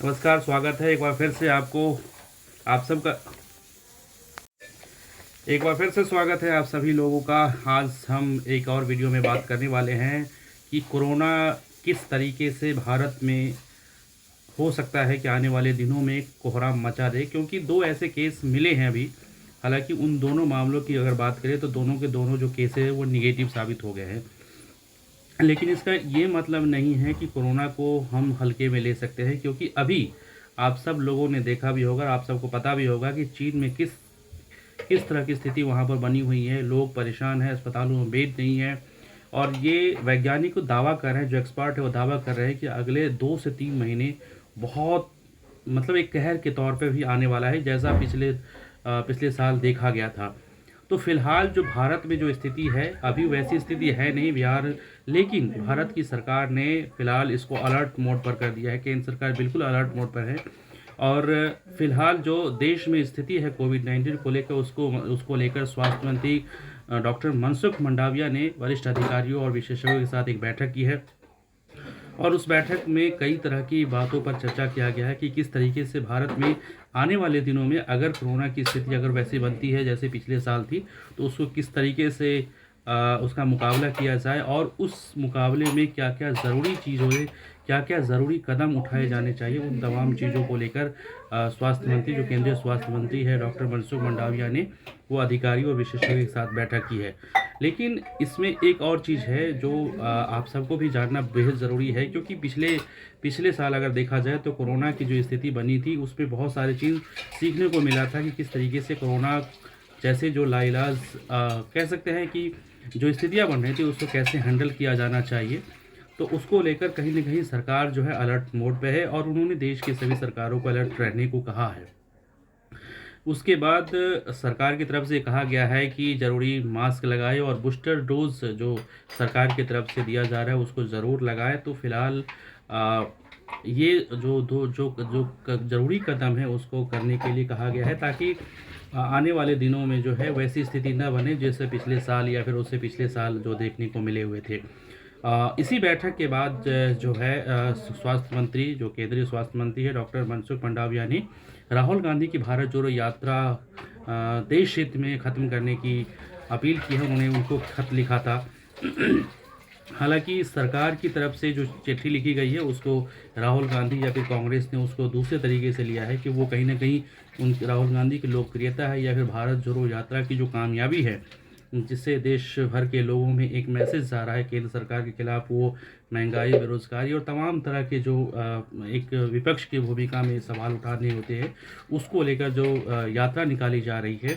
नमस्कार, स्वागत है एक बार फिर से आपको आप सबका एक बार फिर से स्वागत है आप सभी लोगों का। आज हम एक और वीडियो में बात करने वाले हैं कि कोरोना किस तरीके से भारत में हो सकता है कि आने वाले दिनों में कोहराम मचा दे, क्योंकि दो ऐसे केस मिले हैं अभी। हालांकि उन दोनों मामलों की अगर बात करें तो दोनों के दोनों जो केस है वो निगेटिव साबित हो गए हैं। लेकिन इसका ये मतलब नहीं है कि कोरोना को हम हल्के में ले सकते हैं, क्योंकि अभी आप सब लोगों ने देखा भी होगा, आप सबको पता भी होगा कि चीन में किस किस तरह की स्थिति वहाँ पर बनी हुई है। लोग परेशान हैं, अस्पतालों में बेड नहीं है। और ये वैज्ञानिक को दावा कर रहे हैं, जो एक्सपर्ट है वो दावा कर रहे हैं कि अगले 2 से 3 महीने बहुत मतलब एक कहर के तौर पे भी आने वाला है, जैसा पिछले साल देखा गया था। तो फिलहाल जो भारत में जो स्थिति है, अभी वैसी स्थिति है नहीं बिहार, लेकिन भारत की सरकार ने फिलहाल इसको अलर्ट मोड पर कर दिया है। केंद्र सरकार बिल्कुल अलर्ट मोड पर है। और फिलहाल जो देश में स्थिति है कोविड-19 को लेकर, उसको लेकर स्वास्थ्य मंत्री डॉक्टर मनसुख मंडाविया ने वरिष्ठ अधिकारियों और विशेषज्ञों के साथ एक बैठक की है। और उस बैठक में कई तरह की बातों पर चर्चा किया गया है कि किस तरीके से भारत में आने वाले दिनों में अगर कोरोना की स्थिति अगर वैसी बनती है जैसे पिछले साल थी, तो उसको किस तरीके से उसका मुकाबला किया जाए, और उस मुकाबले में क्या क्या ज़रूरी चीज़ों क्या क्या ज़रूरी कदम उठाए जाने चाहिए, उन तमाम चीज़ों को लेकर स्वास्थ्य मंत्री, जो केंद्रीय स्वास्थ्य मंत्री है डॉक्टर मनसुख मंडाविया ने, वो अधिकारियों और विशेषज्ञों के साथ बैठक की है। लेकिन इसमें एक और चीज़ है जो आप सबको भी जानना बेहद ज़रूरी है, क्योंकि पिछले पिछले साल अगर देखा जाए तो कोरोना की जो स्थिति बनी थी उसमें बहुत सारी चीज़ सीखने को मिला था कि किस तरीके से कोरोना जैसे जो लाइलाज कह सकते हैं कि जो स्थितियाँ बन रही थी उसको कैसे हैंडल किया जाना चाहिए। तो उसको लेकर कहीं न कहीं सरकार जो है अलर्ट मोड पे है, और उन्होंने देश की सभी सरकारों को अलर्ट रहने को कहा है। उसके बाद सरकार की तरफ से कहा गया है कि ज़रूरी मास्क लगाएं, और बूस्टर डोज़ जो सरकार की तरफ से दिया जा रहा है उसको ज़रूर लगाएं। तो फिलहाल ये जो ज़रूरी कदम है उसको करने के लिए कहा गया है, ताकि आने वाले दिनों में जो है वैसी स्थिति न बने जैसे पिछले साल या फिर उससे पिछले साल जो देखने को मिले हुए थे। इसी बैठक के बाद जो है स्वास्थ्य मंत्री, जो केंद्रीय स्वास्थ्य मंत्री है डॉक्टर मनसुख मंडाविया ने राहुल गांधी की भारत जोड़ो यात्रा देश हित में ख़त्म करने की अपील की है। उन्होंने उनको खत लिखा था। हालांकि सरकार की तरफ से जो चिट्ठी लिखी गई है उसको राहुल गांधी या फिर कांग्रेस ने उसको दूसरे तरीके से लिया है कि वो कहीं ना कहीं उन राहुल गांधी की लोकप्रियता है या फिर भारत जोड़ो यात्रा की जो कामयाबी है, जिससे देश भर के लोगों में एक मैसेज जा रहा है केंद्र सरकार के खिलाफ, वो महंगाई, बेरोजगारी और तमाम तरह के जो एक विपक्ष की भूमिका में सवाल उठाने होते हैं, उसको लेकर जो यात्रा निकाली जा रही है,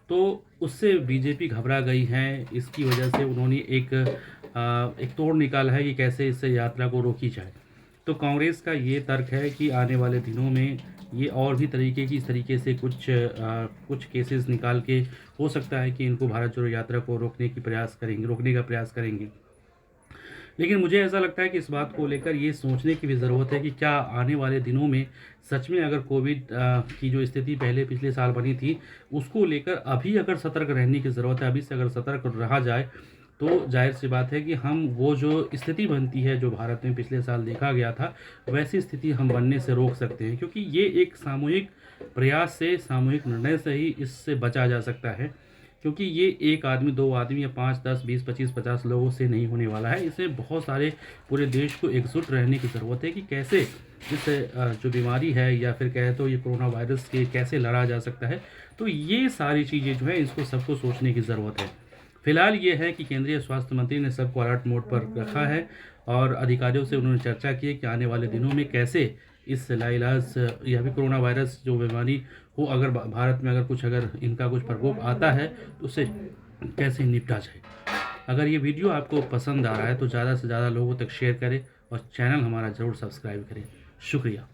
तो उससे बीजेपी घबरा गई है। इसकी वजह से उन्होंने एक तोड़ निकाला है कि कैसे इससे यात्रा को रोकी जाए। तो कांग्रेस का ये तर्क है कि आने वाले दिनों में ये और भी तरीके की इस तरीके से कुछ केसेस निकाल के हो सकता है कि इनको भारत जोड़ो यात्रा को रोकने का प्रयास करेंगे। लेकिन मुझे ऐसा लगता है कि इस बात को लेकर ये सोचने की भी ज़रूरत है कि क्या आने वाले दिनों में सच में अगर कोविड की जो स्थिति पहले पिछले साल बनी थी उसको लेकर अभी अगर सतर्क रहने की ज़रूरत है, अभी से अगर सतर्क रहा जाए तो जाहिर सी बात है कि हम वो जो स्थिति बनती है जो भारत में पिछले साल देखा गया था, वैसी स्थिति हम बनने से रोक सकते हैं, क्योंकि ये एक सामूहिक प्रयास से, सामूहिक निर्णय से ही इससे बचा जा सकता है। क्योंकि ये एक आदमी, 2 आदमी या 5, 10, 20, 25, 50 लोगों से नहीं होने वाला है। इसमें बहुत सारे पूरे देश को एकजुट रहने की ज़रूरत है कि कैसे इस जो बीमारी है या फिर कहे तो ये कोरोना वायरस के कैसे लड़ा जा सकता है। तो ये सारी चीज़ें जो है इसको सबको सोचने की ज़रूरत है। फिलहाल ये है कि केंद्रीय स्वास्थ्य मंत्री ने सबको अलर्ट मोड पर रखा है, और अधिकारियों से उन्होंने चर्चा की है कि आने वाले दिनों में कैसे इस लाइलाज या फिर कोरोना वायरस जो बीमारी हो, अगर भारत में अगर इनका कुछ प्रकोप आता है तो उससे कैसे निपटा जाए। अगर ये वीडियो आपको पसंद आ रहा है तो ज़्यादा से ज़्यादा लोगों तक शेयर करें और चैनल हमारा ज़रूर सब्सक्राइब करें। शुक्रिया।